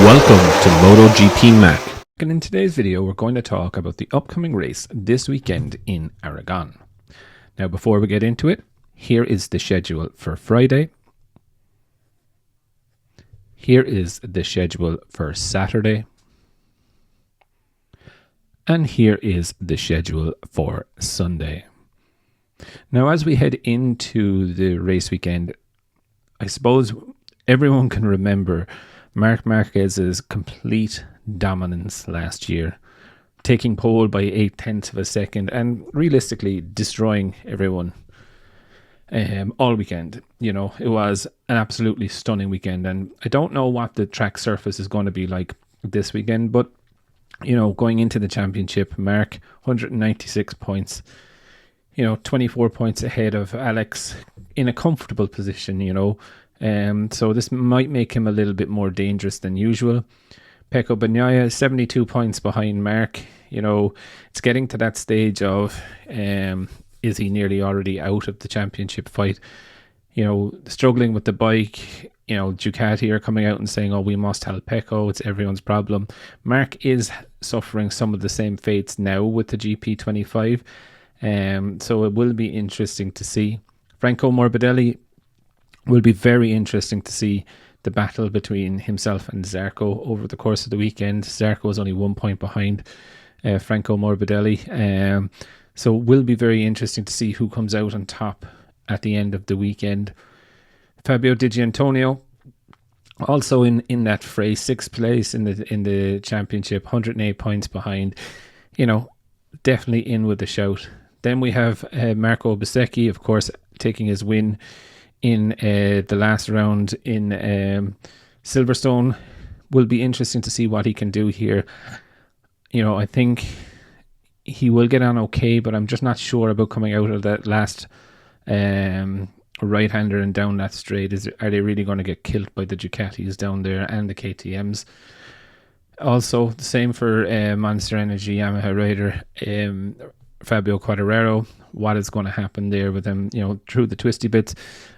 Welcome to MotoGP Mac. And in today's video, we're going to talk about the upcoming race this weekend in Aragon. Now, before we get into it, here is the schedule for Friday. Here is the schedule for Saturday. And here is the schedule for Sunday. Now, as we head into the race weekend, I suppose everyone can remember Marc Marquez's complete dominance last year, taking pole by 0.8 of a second and realistically destroying everyone all weekend. You know, it was an absolutely stunning weekend, and I don't know what the track surface is going to be like this weekend, but you know, going into the championship, Marc 196 points, 24 points ahead of Alex in a comfortable position, so this might make him a little bit more dangerous than usual. Pecco Bagnaia 72 points behind Marc. It's getting to that stage of is he nearly already out of the championship fight? Struggling with the bike. Ducati are coming out and saying, "Oh, we must help Pecco. It's everyone's problem." Marc is suffering some of the same fates now with the GP25. So it will be interesting to see. Franco Morbidelli will be very interesting to see the battle between himself and Zarco over the course of the weekend. Zarco is only 1 point behind Franco Morbidelli. So it will be very interesting to see who comes out on top at the end of the weekend. Fabio Di Giannantonio also in that fray, 6th place in the championship, 108 points behind. Definitely in with the shout. Then we have Marco Bezzecchi, of course, taking his win in the last round in Silverstone. Will be interesting to see what he can do here. I think he will get on okay, but I'm just not sure about coming out of that last right-hander and down that straight. Are they really going to get killed by the Ducatis down there and the KTMs? Also, the same for Monster Energy Yamaha rider Fabio Quartararo. What is going to happen there with him? Through the twisty bits,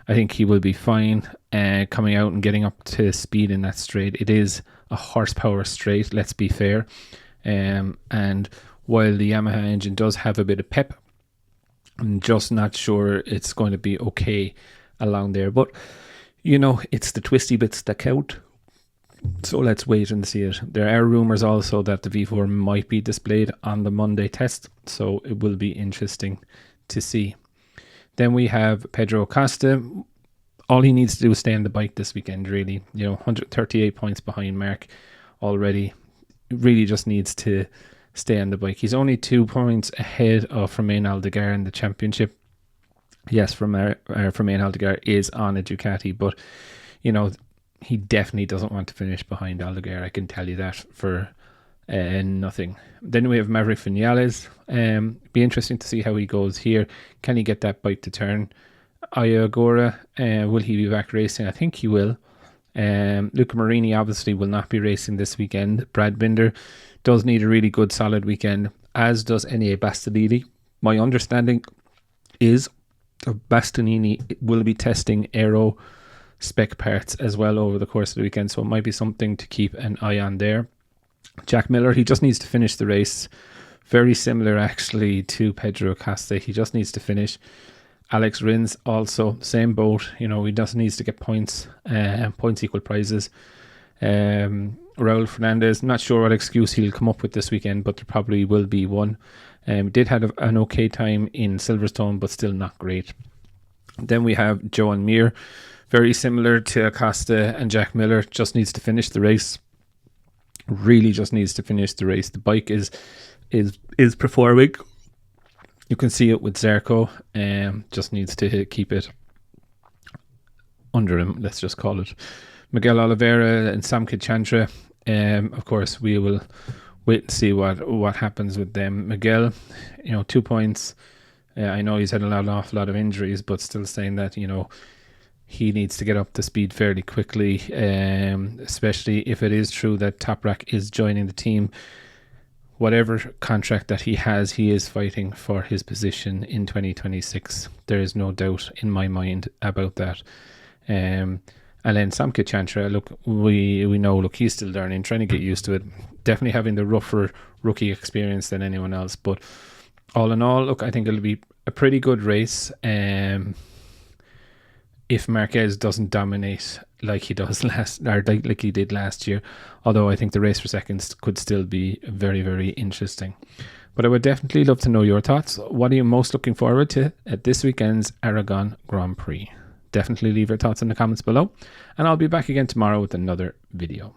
I think he will be fine. Coming out and getting up to speed in that straight. It is a horsepower straight, let's be fair. And while the Yamaha engine does have a bit of pep, I'm just not sure it's going to be okay along there. But, it's the twisty bits that count. So let's wait and see it. There are rumours also that the V4 might be displayed on the Monday test, so it will be interesting to see. Then we have Pedro Acosta. All he needs to do is stay on the bike this weekend, really. 138 points behind Marc already. Really just needs to stay on the bike. He's only 2 points ahead of Romain Aldegar in the championship. Yes, Romain Aldegar is on a Ducati, but, he definitely doesn't want to finish behind Aldegar. I can tell you that for nothing. Then we have Maverick Vinales. Be interesting to see how he goes here. Can he get that bike to turn? Ayagora, will he be back racing? I think he will. Luca Marini obviously will not be racing this weekend. Brad Binder does need a really good solid weekend, as does Enea Bastianini. My understanding is Bastianini will be testing aero spec parts as well over the course of the weekend, so it might be something to keep an eye on there. Jack Miller, he just needs to finish the race. Very similar actually to Pedro Acosta. He just needs to finish. Alex Rins also same boat. He just needs to get points and points equal prizes. Raul Fernandez, not sure what excuse he'll come up with this weekend, but there probably will be one. Did have an okay time in Silverstone, but still not great. Then we have Joan Mir. Very similar to Acosta and Jack Miller, just needs to finish the race. Really just needs to finish the race. The bike is performing. You can see it with Zarco. Just needs to keep it under him, let's just call it. Miguel Oliveira and Sam Kichantra. Of course, we will wait and see what happens with them. Miguel, 2 points. I know he's had an awful lot of injuries, but still saying that, he needs to get up to speed fairly quickly, especially if it is true that Toprak is joining the team. Whatever contract that he has, he is fighting for his position in 2026. There is no doubt in my mind about that. And And then Samke Chantra, look, we know, look, he's still learning, trying to get used to it. Definitely having the rougher rookie experience than anyone else. But all in all, look, I think it'll be a pretty good race. If Marquez doesn't dominate like he does like he did last year, although I think the race for seconds could still be very, very interesting. But I would definitely love to know your thoughts. What are you most looking forward to at this weekend's Aragon Grand Prix? Definitely leave your thoughts in the comments below, and I'll be back again tomorrow with another video.